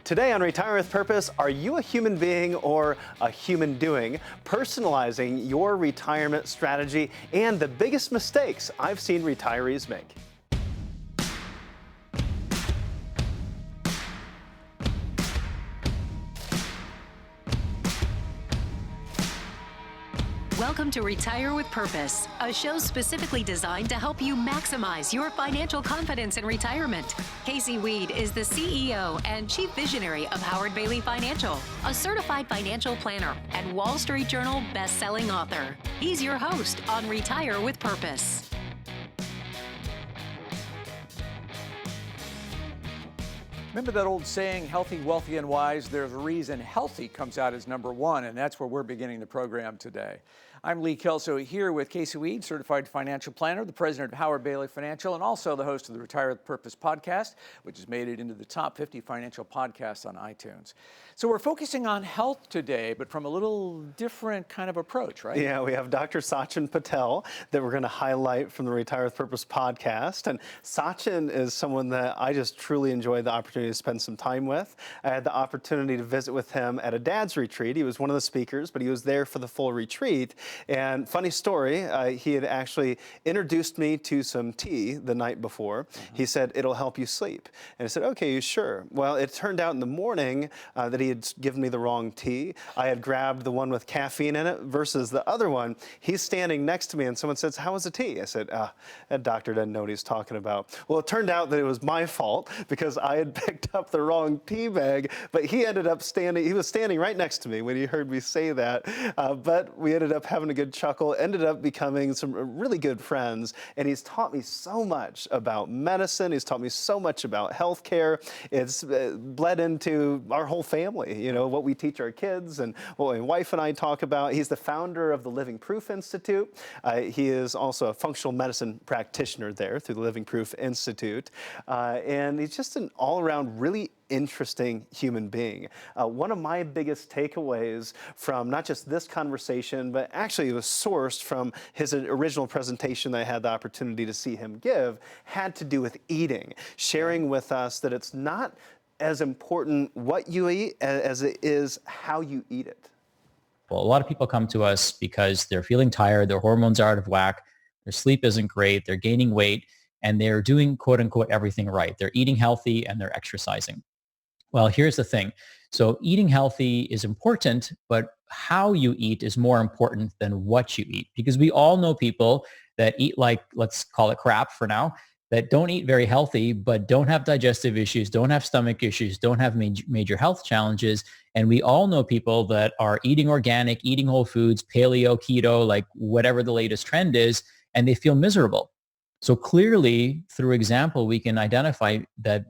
Today on Retire with Purpose, are you a human being or a human doing? Personalizing your retirement strategy and the biggest mistakes I've seen retirees make. Welcome to Retire with Purpose, a show specifically designed to help you maximize your financial confidence in retirement. Casey Weed is the CEO and Chief Visionary of Howard Bailey Financial, a certified financial planner and Wall Street Journal best-selling author. He's your host on Retire with Purpose. Remember that old saying, healthy, wealthy, and wise? There's a reason healthy comes out as number one, and that's where we're beginning the program today. I'm Lee Kelso here with Casey Weed, certified financial planner, the president of Howard Bailey Financial, and also the host of the Retire with Purpose podcast, which has made it into the top 50 financial podcasts on iTunes. So we're focusing on health today, but from a little different kind of approach, right? Yeah, we have Dr. Sachin Patel that we're going to highlight from the Retire with Purpose podcast. And Sachin is someone that I just truly enjoyed the opportunity to spend some time with. I had the opportunity to visit with him at a dad's retreat. He was one of the speakers, but he was there for the full retreat. And funny story, he had actually introduced me to some tea the night before. He said, it'll help you sleep. And I said, okay, you sure? Well, it turned out in the morning that he had given me the wrong tea. I had grabbed the one with caffeine in it versus the other one. He's standing next to me and someone says, how was the tea? I said, that doctor doesn't know what he's talking about. Well, it turned out that it was my fault because I had picked up the wrong tea bag, but he ended up he was standing right next to me when he heard me say that. But we ended up having a good chuckle, ended up becoming some really good friends. And he's taught me so much about medicine. He's taught me so much about healthcare. It's bled into our whole family, you know, what we teach our kids and what my wife and I talk about. He's the founder of the Living Proof Institute. He is also a functional medicine practitioner there through the Living Proof Institute. And he's just an all-around really interesting human being. One of my biggest takeaways from not just this conversation, but actually it was sourced from his original presentation that I had the opportunity to see him give, had to do with eating, sharing with us that it's not as important what you eat as it is how you eat it. Well, a lot of people come to us because they're feeling tired, their hormones are out of whack, their sleep isn't great, they're gaining weight, and they're doing quote unquote everything right. They're eating healthy and they're exercising. Well, here's the thing. So eating healthy is important, but how you eat is more important than what you eat, because we all know people that eat like, let's call it crap for now, that don't eat very healthy, but don't have digestive issues, don't have stomach issues, don't have major health challenges. And we all know people that are eating organic, eating whole foods, paleo, keto, like whatever the latest trend is, and they feel miserable. So clearly, through example, we can identify that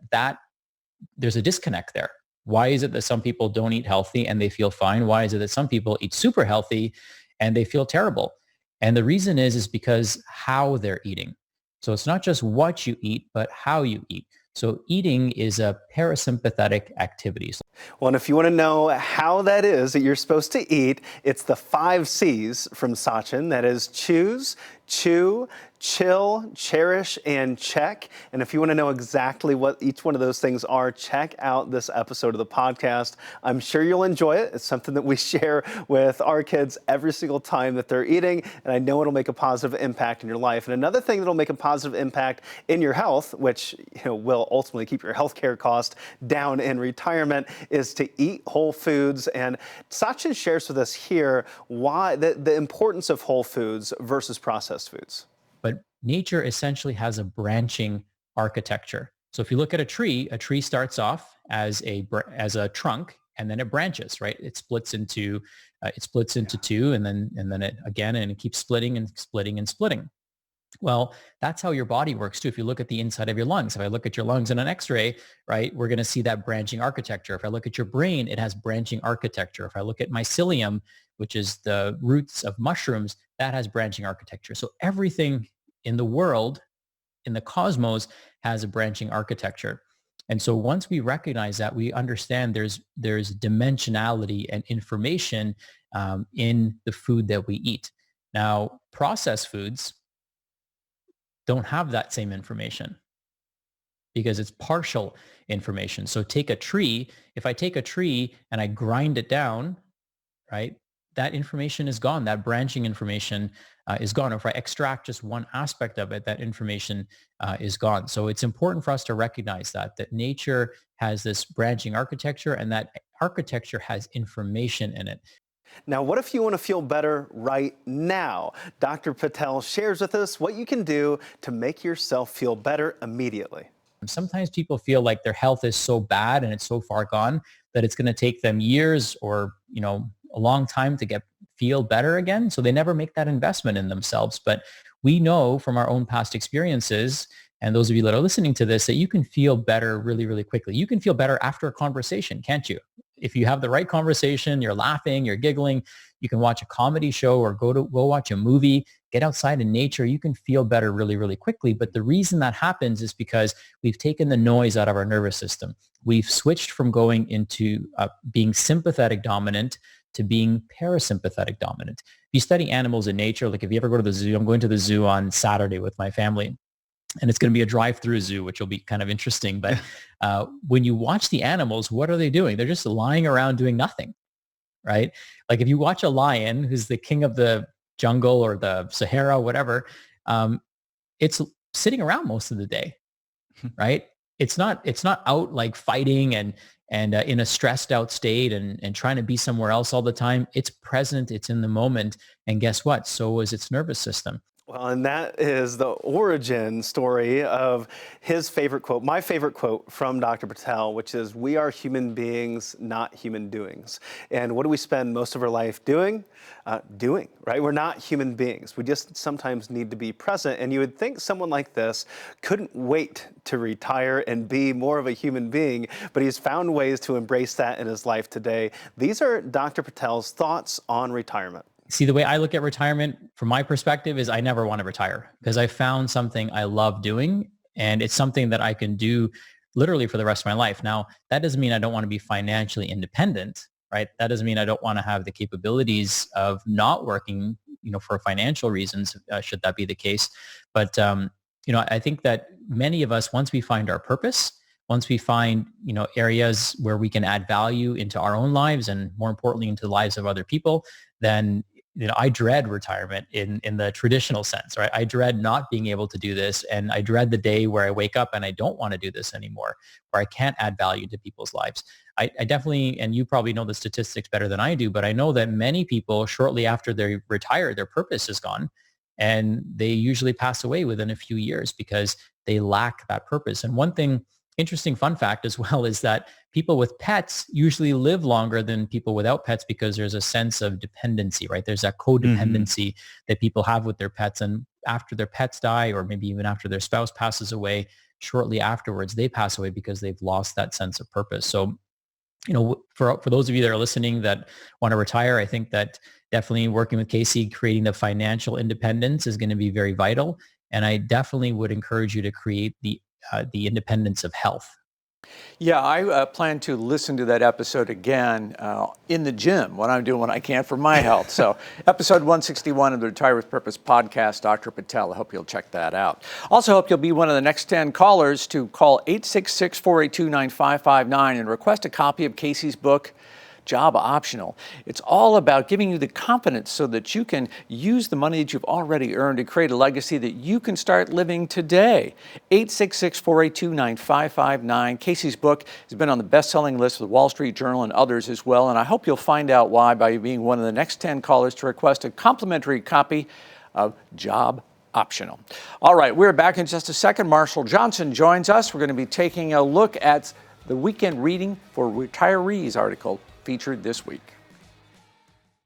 there's a disconnect there. Why is it that some people don't eat healthy and they feel fine? Why is it that some people eat super healthy and they feel terrible? And the reason is because how they're eating. So it's not just what you eat, but how you eat. So eating is a parasympathetic activity. Well, and if you want to know how that is that you're supposed to eat, it's the 5 C's from Sachin. That is choose, chew, chill, cherish, and check. And if you want to know exactly what each one of those things are, check out this episode of the podcast. I'm sure you'll enjoy it. It's something that we share with our kids every single time that they're eating, and I know it'll make a positive impact in your life. And another thing that'll make a positive impact in your health, which will ultimately keep your healthcare cost down in retirement, is to eat whole foods. And Sachin shares with us here why the importance of whole foods versus processed foods. But nature essentially has a branching architecture. So if you look at a tree starts off as a trunk, and then it branches, right? It splits into two, and then it again, and it keeps splitting and splitting and splitting. Well, that's how your body works too. If you look at the inside of your lungs, if I look at your lungs in an X-ray, right, we're going to see that branching architecture. If I look at your brain, it has branching architecture. If I look at mycelium, which is the roots of mushrooms, that has branching architecture. So everything in the world, in the cosmos, has a branching architecture. And so once we recognize that, we understand there's dimensionality and information in the food that we eat. Now, processed foods don't have that same information. because it's partial information. So take a tree. If I take a tree and I grind it down, right, that information is gone. That branching information is gone. If I extract just one aspect of it, that information is gone. So it's important for us to recognize that nature has this branching architecture, and that architecture has information in it. Now, what if you want to feel better right now? Dr. Patel shares with us what you can do to make yourself feel better immediately. Sometimes people feel like their health is so bad and it's so far gone that it's going to take them years or, a long time to feel better again. So they never make that investment in themselves. But we know from our own past experiences, and those of you that are listening to this, that you can feel better really, really quickly. You can feel better after a conversation, can't you? If you have the right conversation, you're laughing, you're giggling, you can watch a comedy show or go watch a movie, get outside in nature, you can feel better really, really quickly. But the reason that happens is because we've taken the noise out of our nervous system. We've switched from going into being sympathetic dominant to being parasympathetic dominant. If you study animals in nature, like if you ever go to the zoo, I'm going to the zoo on Saturday with my family, and it's going to be a drive-through zoo, which will be kind of interesting. But when you watch the animals, what are they doing? They're just lying around doing nothing, right? Like if you watch a lion, who's the king of the jungle or the Sahara, whatever, it's sitting around most of the day, right? It's not out like fighting and in a stressed out state and trying to be somewhere else all the time. It's present, it's in the moment. And guess what? So is its nervous system. Well, and that is the origin story of his favorite quote, my favorite quote from Dr. Patel, which is, "We are human beings, not human doings." And what do we spend most of our life doing? Doing, right? We're not human beings. We just sometimes need to be present. And you would think someone like this couldn't wait to retire and be more of a human being, but he's found ways to embrace that in his life today. These are Dr. Patel's thoughts on retirement. See, the way I look at retirement from my perspective is I never want to retire because I found something I love doing, and it's something that I can do literally for the rest of my life. Now, that doesn't mean I don't want to be financially independent, right? That doesn't mean I don't want to have the capabilities of not working, for financial reasons, should that be the case. But, I think that many of us, once we find our purpose, once we find, areas where we can add value into our own lives and more importantly into the lives of other people, then I dread retirement in the traditional sense, right? I dread not being able to do this. And I dread the day where I wake up and I don't want to do this anymore, where I can't add value to people's lives. I definitely, and you probably know the statistics better than I do, but I know that many people shortly after they retire, their purpose is gone. And they usually pass away within a few years because they lack that purpose. And one thing, interesting fun fact as well, is that people with pets usually live longer than people without pets because there's a sense of dependency, right? There's that codependency that people have with their pets. And after their pets die, or maybe even after their spouse passes away, shortly afterwards, they pass away because they've lost that sense of purpose. So, for those of you that are listening that want to retire, I think that definitely working with Casey, creating the financial independence is going to be very vital. And I definitely would encourage you to create the independence of health. Yeah, I plan to listen to that episode again in the gym when I'm doing what I can for my health. So episode 161 of the Retire with Purpose podcast, Dr. Patel. I hope you'll check that out. Also hope you'll be one of the next 10 callers to call 866-482-9559 and request a copy of Casey's book, Job Optional. It's all about giving you the confidence so that you can use the money that you've already earned to create a legacy that you can start living today. 866-482-9559. Casey's book has been on the best-selling list of the Wall Street Journal and others as well, and I hope you'll find out why by being one of the next 10 callers to request a complimentary copy of Job Optional. All right, we're back in just a second. Marshall Johnson joins us. We're going to be taking a look at the weekend reading for Retirees article featured this week.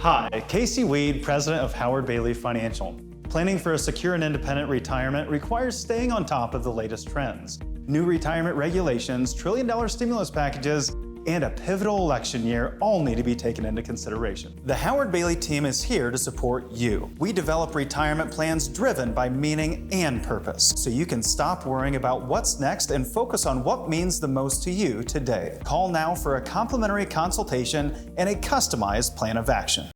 Hi, Casey Weed, president of Howard Bailey Financial. Planning for a secure and independent retirement requires staying on top of the latest trends. New retirement regulations, trillion-dollar stimulus packages, and a pivotal election year all need to be taken into consideration. The Howard Bailey team is here to support you. We develop retirement plans driven by meaning and purpose, so you can stop worrying about what's next and focus on what means the most to you today. Call now for a complimentary consultation and a customized plan of action.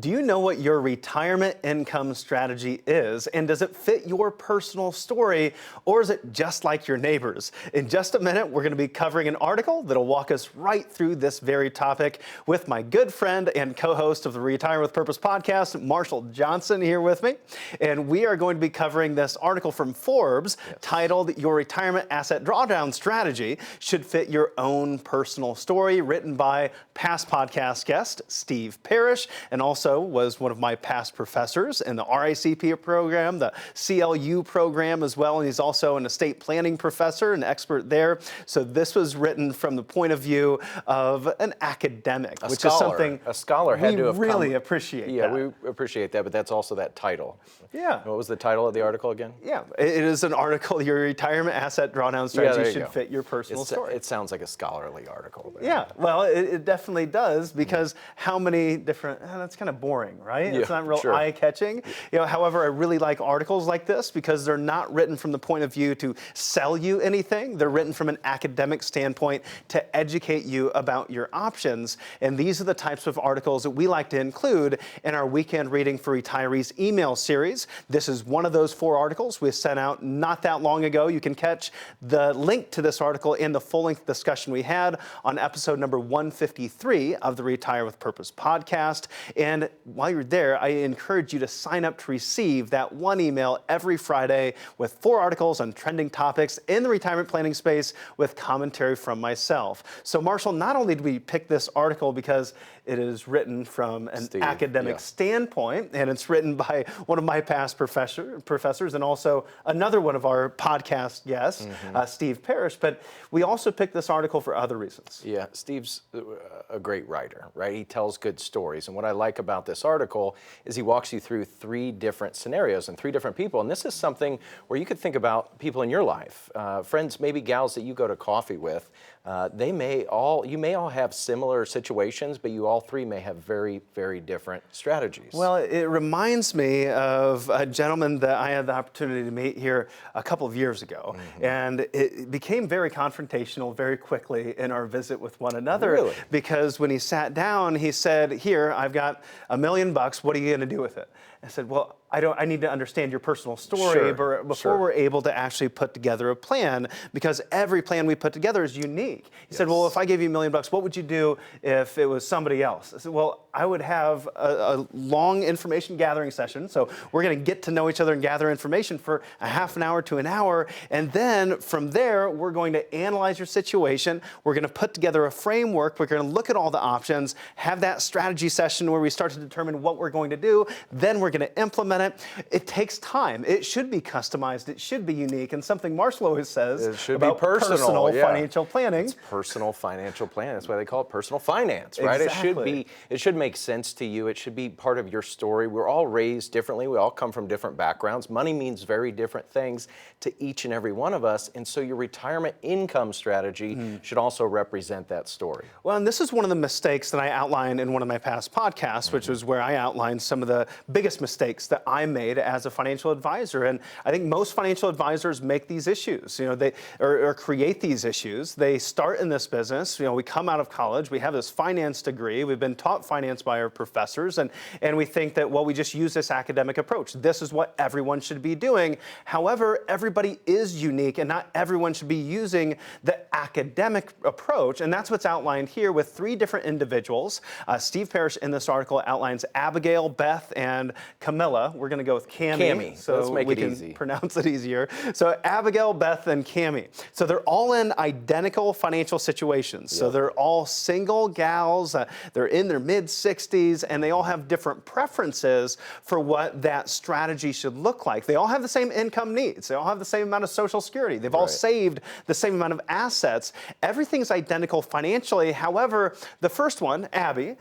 Do you know what your retirement income strategy is? And does it fit your personal story, or is it just like your neighbors? In just a minute, we're going to be covering an article that'll walk us right through this very topic with my good friend and co-host of the Retire with Purpose podcast, Marshall Johnson, here with me. And we are going to be covering this article from Forbes titled "Your Retirement Asset Drawdown Strategy Should Fit Your Own Personal Story," written by past podcast guest Steve Parrish, and also was one of my past professors in the RICP program, the CLU program as well, and he's also an estate planning professor, an expert there. So this was written from the point of view of an academic, which is something a scholar had to have really appreciate. Yeah, we appreciate that, but that's also that title. Yeah. What was the title of the article again? Yeah, it is an article, Your Retirement Asset Drawdown Strategy Should Fit Your Personal Story. It sounds like a scholarly article. Yeah, well, it definitely does, because how many different, that's kind of boring, right? It's not real eye-catching. You know, however, I really like articles like this because they're not written from the point of view to sell you anything. They're written from an academic standpoint to educate you about your options. And these are the types of articles that we like to include in our Weekend Reading for Retirees email series. This is one of those 4 articles we sent out not that long ago. You can catch the link to this article in the full-length discussion we had on episode number 153 of the Retire with Purpose podcast. And while you're there, I encourage you to sign up to receive that one email every Friday with 4 articles on trending topics in the retirement planning space with commentary from myself. So Marshall, not only did we pick this article because it is written from an academic standpoint, and it's written by one of my past professors and also another one of our podcast guests, Steve Parrish, but we also picked this article for other reasons. Yeah, Steve's a great writer, right? He tells good stories. And what I like about this article is he walks you through 3 different scenarios and 3 different people. And this is something where you could think about people in your life, friends, maybe gals that you go to coffee with. You may all have similar situations, but you all 3 may have very, very different strategies. Well, it reminds me of a gentleman that I had the opportunity to meet here a couple of years ago. And it became very confrontational very quickly in our visit with one another. Really? Because when he sat down, he said, "Here, I've got $1 million. What are you going to do with it?" I said, "Well, I need to understand your personal story before we're able to actually put together a plan, because every plan we put together is unique." He said, "Well, if I gave you $1 million, what would you do if it was somebody else?" I said, "Well, I would have a long information gathering session. So we're going to get to know each other and gather information for a half an hour to an hour. And then from there, we're going to analyze your situation. We're going to put together a framework. We're going to look at all the options, have that strategy session where we start to determine what we're going to do. Then we're going to implement it." It takes time. It should be customized. It should be unique. And something Marshall always says it should about be personal financial planning. It's personal financial planning. That's why they call it personal finance, right? Exactly. It should make sense to you. It should be part of your story. We're all raised differently. We all come from different backgrounds. Money means very different things to each and every one of us. And so your retirement income strategy should also represent that story. Well, and this is one of the mistakes that I outlined in one of my past podcasts, which was where I outlined some of the biggest mistakes that I made as a financial advisor. And I think most financial advisors make these issues, they or create these issues. They start in this business. We come out of college, we have this finance degree, we've been taught finance by our professors, and we think that, well, we just use this academic approach. This is what everyone should be doing. However, everybody is unique, and not everyone should be using the academic approach. And that's what's outlined here with 3 different individuals. Steve Parrish in this article outlines Abigail, Beth, and Camilla. We're going to go with Cammie, so let's make we it can easy. Pronounce it easier. So Abigail, Beth, and Cammie. So they're all in identical financial situations. So they're all single gals. They're in their mid-60s, and they all have different preferences for what that strategy should look like. They all have the same income needs. They all have the same amount of Social Security. They've all saved the same amount of assets. Everything's identical financially. However, the first one, Abby,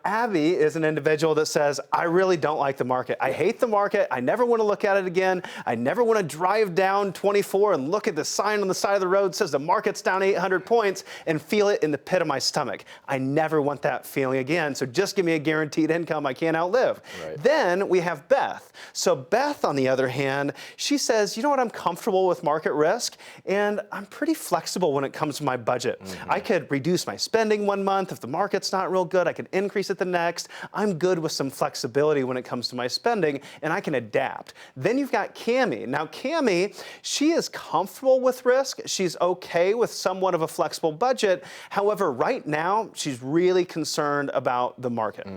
Abby is an individual that says, "I really don't like the market. I hate hate the market. I never want to look at it again. I never want to drive down 24 and look at the sign on the side of the road that says the market's down 800 points and feel it in the pit of my stomach. I never want that feeling again. So just give me a guaranteed income I can't outlive. Right. Then we have Beth. So Beth, on the other hand, she says, you know what, I'm comfortable with market risk and I'm pretty flexible when it comes to my budget. I could reduce my spending one month. If the market's not real good, I could increase it the next. I'm good with some flexibility when it comes to my spending, and I can adapt. Then you've got Cammie. Now, Cammie, she is comfortable with risk. She's okay with somewhat of a flexible budget. However, right now, she's really concerned about the market.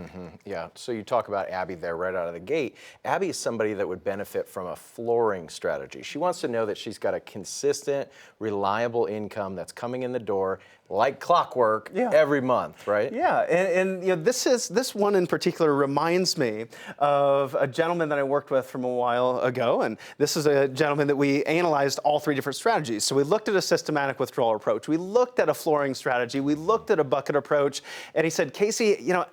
Yeah, so you talk about Abby there right out of the gate. Abby is somebody that would benefit from a flooring strategy. She wants to know that she's got a consistent, reliable income that's coming in the door like clockwork every month, right? Yeah, and you know, this one in particular reminds me of a gentleman that I worked with from a while ago, and this is a gentleman that we analyzed all three different strategies. So we looked at a systematic withdrawal approach, we looked at a flooring strategy, we looked at a bucket approach, and he said, Casey, you know,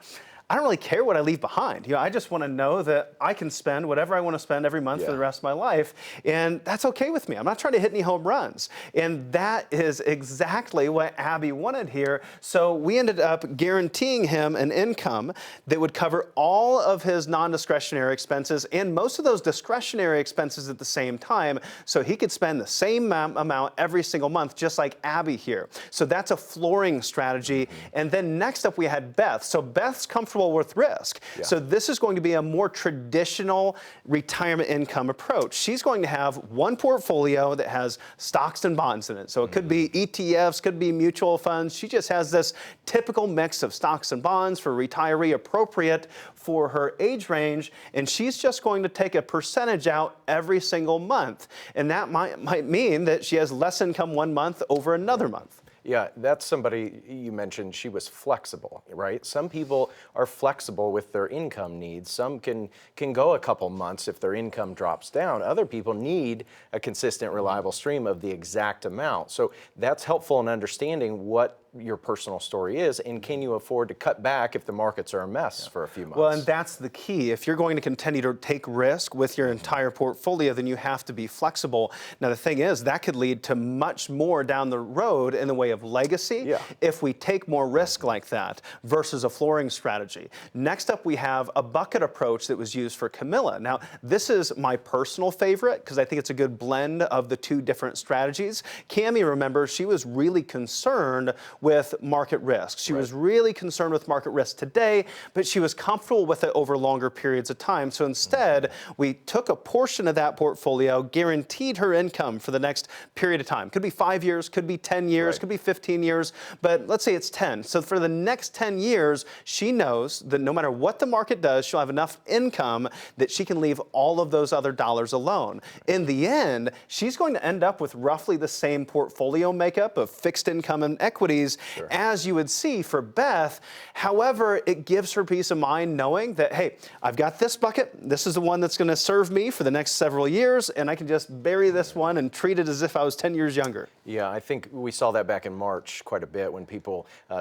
I don't really care what I leave behind. You know, I just want to know that I can spend whatever I want to spend every month for the rest of my life, and that's okay with me. I'm not trying to hit any home runs. And that is exactly what Abby wanted here. So we ended up guaranteeing him an income that would cover all of his non-discretionary expenses and most of those discretionary expenses at the same time, so he could spend the same amount every single month, just like Abby here. So that's a flooring strategy. And then next up we had Beth. So Beth's comfortable with risk. So this is going to be a more traditional retirement income approach. She's going to have one portfolio that has stocks and bonds in it. So it could be ETFs, could be mutual funds. She just has this typical mix of stocks and bonds for retiree appropriate for her age range, and she's just going to take a percentage out every single month. And that might mean that she has less income one month over another month. Yeah, that's somebody you mentioned, she was flexible, right? Some people are flexible with their income needs. Some can go a couple months if their income drops down. Other people need a consistent, reliable stream of the exact amount. So that's helpful in understanding what your personal story is, and can you afford to cut back if the markets are a mess for a few months? Well, and that's the key. If you're going to continue to take risk with your entire portfolio, then you have to be flexible. Now, the thing is, that could lead to much more down the road in the way of legacy if we take more risk like that versus a flooring strategy. Next up, we have a bucket approach that was used for Camilla. Now, this is my personal favorite because I think it's a good blend of the two different strategies. Cammie, remember, she was really concerned with market risk. She was really concerned with market risk today, but she was comfortable with it over longer periods of time. So instead, we took a portion of that portfolio, guaranteed her income for the next period of time. Could be 5 years, could be 10 years, could be 15 years, but let's say it's 10. So for the next 10 years, she knows that no matter what the market does, she'll have enough income that she can leave all of those other dollars alone. In the end, she's going to end up with roughly the same portfolio makeup of fixed income and equities as you would see for Beth. However, it gives her peace of mind knowing that, hey, I've got this bucket. This is the one that's going to serve me for the next several years, and I can just bury this one and treat it as if I was 10 years younger. Yeah, I think we saw that back in March quite a bit when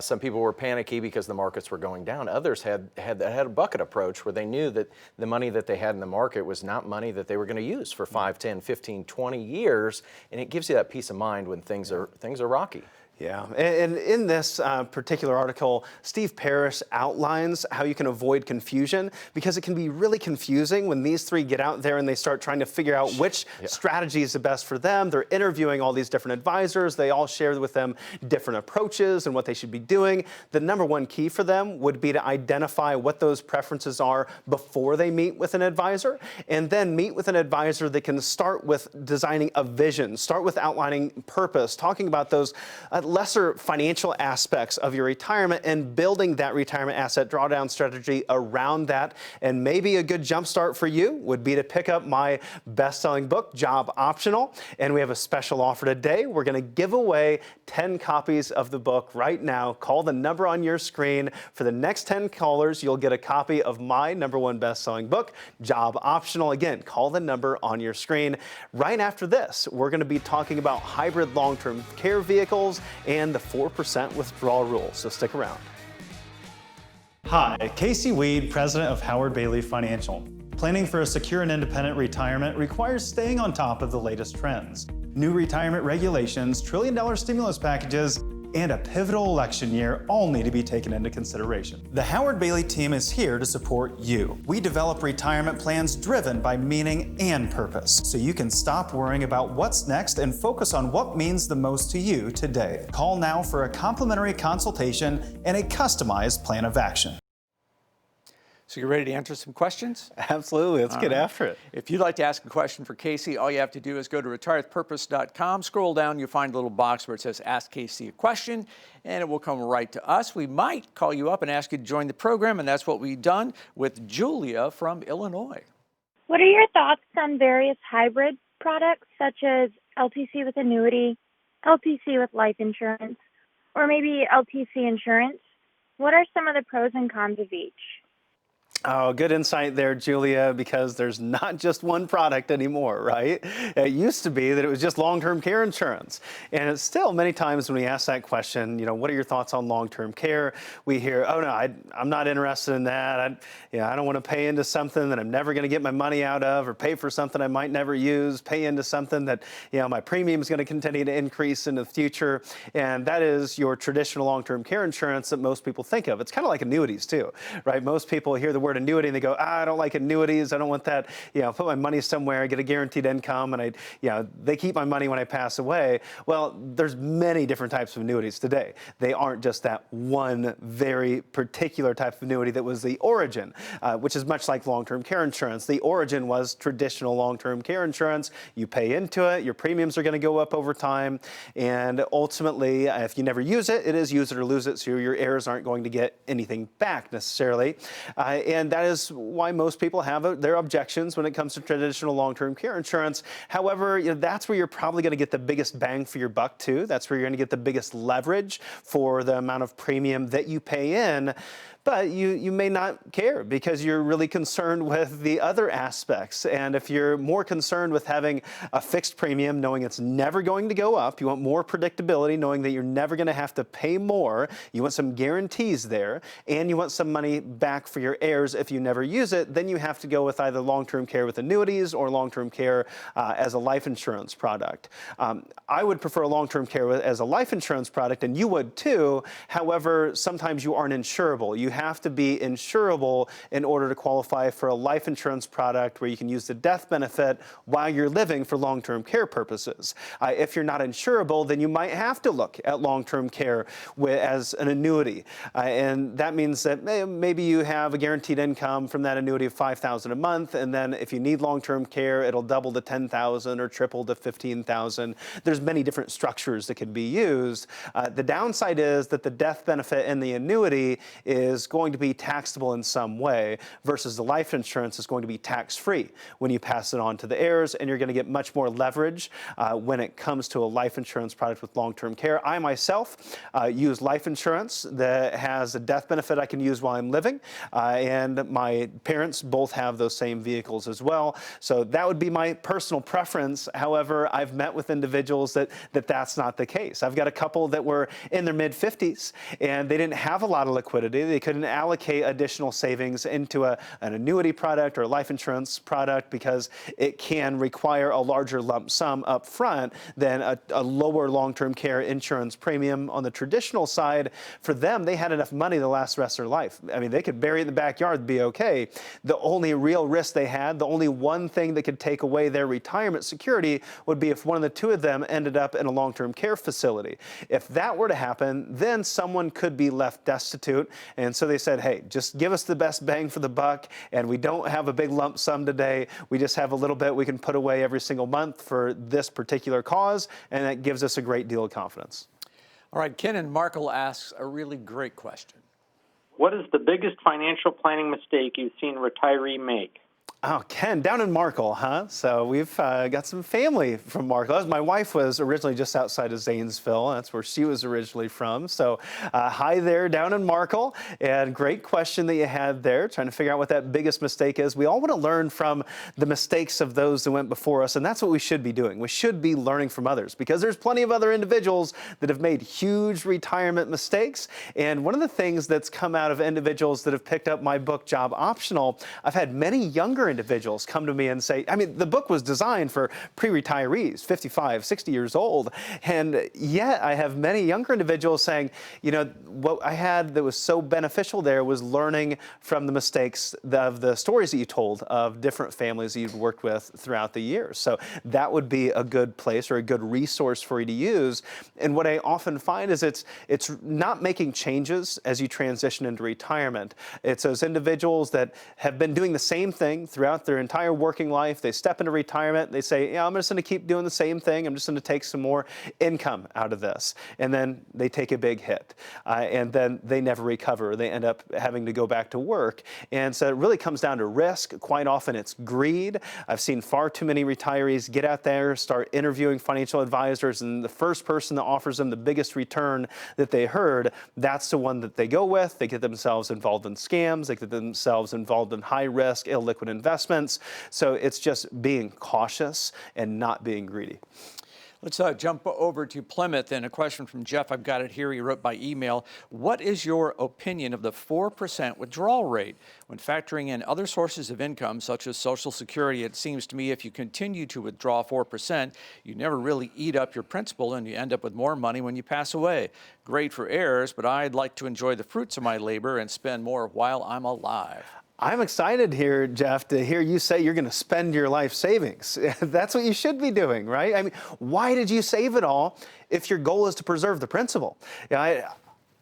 some people were panicky because the markets were going down. Others had a bucket approach where they knew that the money that they had in the market was not money that they were going to use for 5, 10, 15, 20 years, and it gives you that peace of mind when things are rocky. Yeah, and in this particular article, Steve Parrish outlines how you can avoid confusion, because it can be really confusing when these three get out there and they start trying to figure out which strategy is the best for them. They're interviewing all these different advisors. They all share with them different approaches and what they should be doing. The number one key for them would be to identify what those preferences are before they meet with an advisor, and then meet with an advisor that can start with designing a vision, start with outlining purpose, talking about those lesser financial aspects of your retirement and building that retirement asset drawdown strategy around that. And maybe a good jumpstart for you would be to pick up my best-selling book, Job Optional. And we have a special offer today. We're going to give away 10 copies of the book right now. Call the number on your screen. For the next 10 callers, you'll get a copy of my #1 best-selling book, Job Optional. Again, call the number on your screen. Right after this, we're going to be talking about hybrid long-term care vehicles and the 4% withdrawal rule, so stick around. Hi, Casey Weed, president of Howard Bailey Financial. Planning for a secure and independent retirement requires staying on top of the latest trends. New retirement regulations, trillion-dollar stimulus packages, and a pivotal election year all need to be taken into consideration. The Howard Bailey team is here to support you. We develop retirement plans driven by meaning and purpose, so you can stop worrying about what's next and focus on what means the most to you today. Call now for a complimentary consultation and a customized plan of action. So you ready to answer some questions? Absolutely. Let's get after it. If you'd like to ask a question for Casey, all you have to do is go to retireWithPurpose.com, scroll down, you'll find a little box where it says Ask Casey a Question, and it will come right to us. We might call you up and ask you to join the program, and that's what we've done with Julia from Illinois. What are your thoughts on various hybrid products such as LTC with annuity, LTC with life insurance, or maybe LTC insurance? What are some of the pros and cons of each? Oh, good insight there, Julia, because there's not just one product anymore, right? It used to be that it was just long-term care insurance. And it's still many times when we ask that question, what are your thoughts on long-term care? We hear, oh, no, I'm not interested in that. I don't want to pay into something that I'm never going to get my money out of, or pay for something I might never use, pay into something that, my premium is going to continue to increase in the future. And that is your traditional long-term care insurance that most people think of. It's kind of like annuities too, right? Most people hear the word annuity and they go, I don't like annuities. I don't want that, put my money somewhere, I get a guaranteed income, and they keep my money when I pass away. Well, there's many different types of annuities today. They aren't just that one very particular type of annuity that was the origin, which is much like long-term care insurance. The origin was traditional long-term care insurance. You pay into it, your premiums are going to go up over time, and ultimately, if you never use it, it is use it or lose it, so your heirs aren't going to get anything back necessarily. And that is why most people have their objections when it comes to traditional long-term care insurance. However, that's where you're probably going to get the biggest bang for your buck too. That's where you're going to get the biggest leverage for the amount of premium that you pay in. But you may not care because you're really concerned with the other aspects. And if you're more concerned with having a fixed premium, knowing it's never going to go up, you want more predictability, knowing that you're never going to have to pay more, you want some guarantees there, and you want some money back for your heirs if you never use it, then you have to go with either long-term care with annuities or long-term care as a life insurance product. I would prefer long-term care as a life insurance product, and you would too. However, sometimes you aren't insurable. You have to be insurable in order to qualify for a life insurance product where you can use the death benefit while you're living for long-term care purposes. If you're not insurable, then you might have to look at long-term care as an annuity. And that means that maybe you have a guaranteed income from that annuity of $5,000 a month, and then if you need long-term care, it'll double to $10,000 or triple to $15,000. There's many different structures that can be used. The downside is that the death benefit in the annuity is going to be taxable in some way, versus the life insurance is going to be tax-free when you pass it on to the heirs, and you're going to get much more leverage when it comes to a life insurance product with long-term care. I myself use life insurance that has a death benefit I can use while I'm living, and my parents both have those same vehicles as well. So that would be my personal preference. However, I've met with individuals that's not the case. I've got a couple that were in their mid-50s, and they didn't have a lot of liquidity. They couldn't allocate additional savings into an annuity product or a life insurance product because it can require a larger lump sum up front than a lower long-term care insurance premium. On the traditional side, for them, they had enough money to last the rest of their life. I mean, they could bury it in the backyard and be okay. The only real risk they had, the only one thing that could take away their retirement security would be if one of the two of them ended up in a long-term care facility. If that were to happen, then someone could be left destitute. And so they said, hey, just give us the best bang for the buck, and we don't have a big lump sum today. We just have a little bit we can put away every single month for this particular cause, and that gives us a great deal of confidence. All right, Ken and Markle asks a really great question. What is the biggest financial planning mistake you've seen a retiree make? Oh, Ken, down in Markle, huh? So we've got some family from Markle. My wife was originally just outside of Zanesville. That's where she was originally from. So hi there down in Markle. And great question that you had there, trying to figure out what that biggest mistake is. We all want to learn from the mistakes of those that went before us, and that's what we should be doing. We should be learning from others, because there's plenty of other individuals that have made huge retirement mistakes. And one of the things that's come out of individuals that have picked up my book, Job Optional, I've had many younger individuals come to me and say, I mean, the book was designed for pre-retirees, 55, 60 years old. And yet I have many younger individuals saying, you know, what I had that was so beneficial there was learning from the mistakes of the stories that you told of different families that you've worked with throughout the years. So that would be a good place or a good resource for you to use. And what I often find is it's not making changes as you transition into retirement. It's those individuals that have been doing the same thing throughout their entire working life. They step into retirement, they say, yeah, I'm just going to keep doing the same thing. I'm just going to take some more income out of this. And then they take a big hit. And then they never recover. They end up having to go back to work. And so it really comes down to risk. Quite often it's greed. I've seen far too many retirees get out there, start interviewing financial advisors, and the first person that offers them the biggest return that they heard, that's the one that they go with. They get themselves involved in scams. They get themselves involved in high-risk, illiquid investments. So it's just being cautious and not being greedy. Let's jump over to Plymouth, and a question from Jeff. I've got it here. He wrote by email. What is your opinion of the 4% withdrawal rate? When factoring in other sources of income, such as Social Security, it seems to me if you continue to withdraw 4%, you never really eat up your principal and you end up with more money when you pass away. Great for heirs, but I'd like to enjoy the fruits of my labor and spend more while I'm alive. I'm excited here, Jeff, to hear you say you're going to spend your life savings. That's what you should be doing, right? I mean, why did you save it all if your goal is to preserve the principal?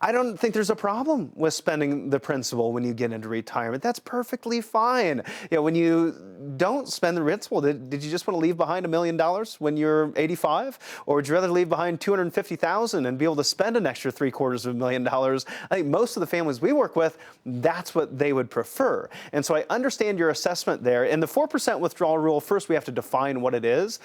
I don't think there's a problem with spending the principal when you get into retirement. That's perfectly fine. You know, when you don't spend the principal, did you just want to leave behind $1 million when you're 85? Or would you rather leave behind $250,000 and be able to spend an extra $750,000? I think most of the families we work with, that's what they would prefer. And so I understand your assessment there. And the 4% withdrawal rule, first we have to define what it is.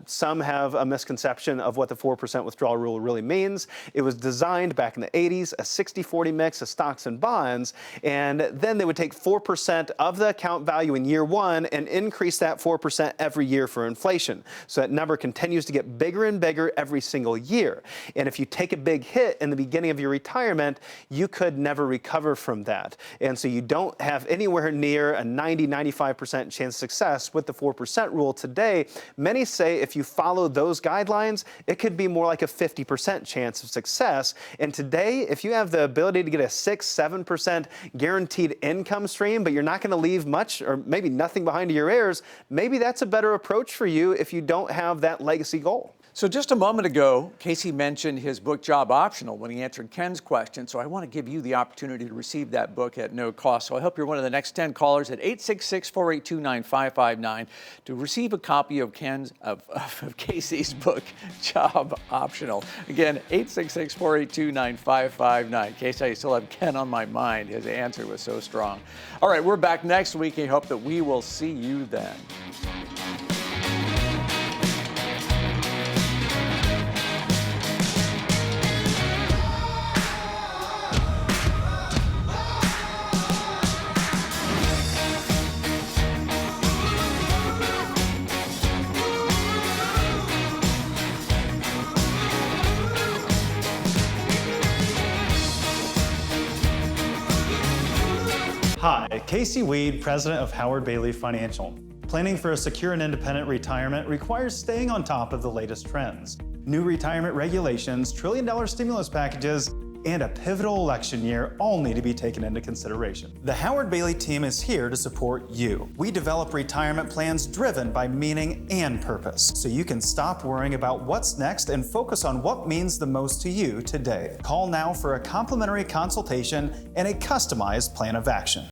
Some have a misconception of what the 4% withdrawal rule really means. It was designed back in the 80s. A 60-40 mix of stocks and bonds, and then they would take 4% of the account value in year one and increase that 4% every year for inflation. So that number continues to get bigger and bigger every single year. And if you take a big hit in the beginning of your retirement, you could never recover from that. And so you don't have anywhere near a 90-95% chance of success with the 4% rule today. Many say if you follow those guidelines, it could be more like a 50% chance of success. And today, if you have the ability to get a 6-7% guaranteed income stream, but you're not going to leave much or maybe nothing behind to your heirs, maybe that's a better approach for you if you don't have that legacy goal. So just a moment ago, Casey mentioned his book, Job Optional, when he answered Ken's question. So I want to give you the opportunity to receive that book at no cost. So I hope you're one of the next 10 callers at 866-482-9559 to receive a copy of Casey's book, Job Optional. Again, 866-482-9559. Casey, I still have Ken on my mind. His answer was so strong. All right, we're back next week and hope that we will see you then. Hi, Casey Weed, president of Howard Bailey Financial. Planning for a secure and independent retirement requires staying on top of the latest trends. New retirement regulations, trillion-dollar stimulus packages, and a pivotal election year all need to be taken into consideration. The Howard Bailey team is here to support you. We develop retirement plans driven by meaning and purpose, so you can stop worrying about what's next and focus on what means the most to you today. Call now for a complimentary consultation and a customized plan of action.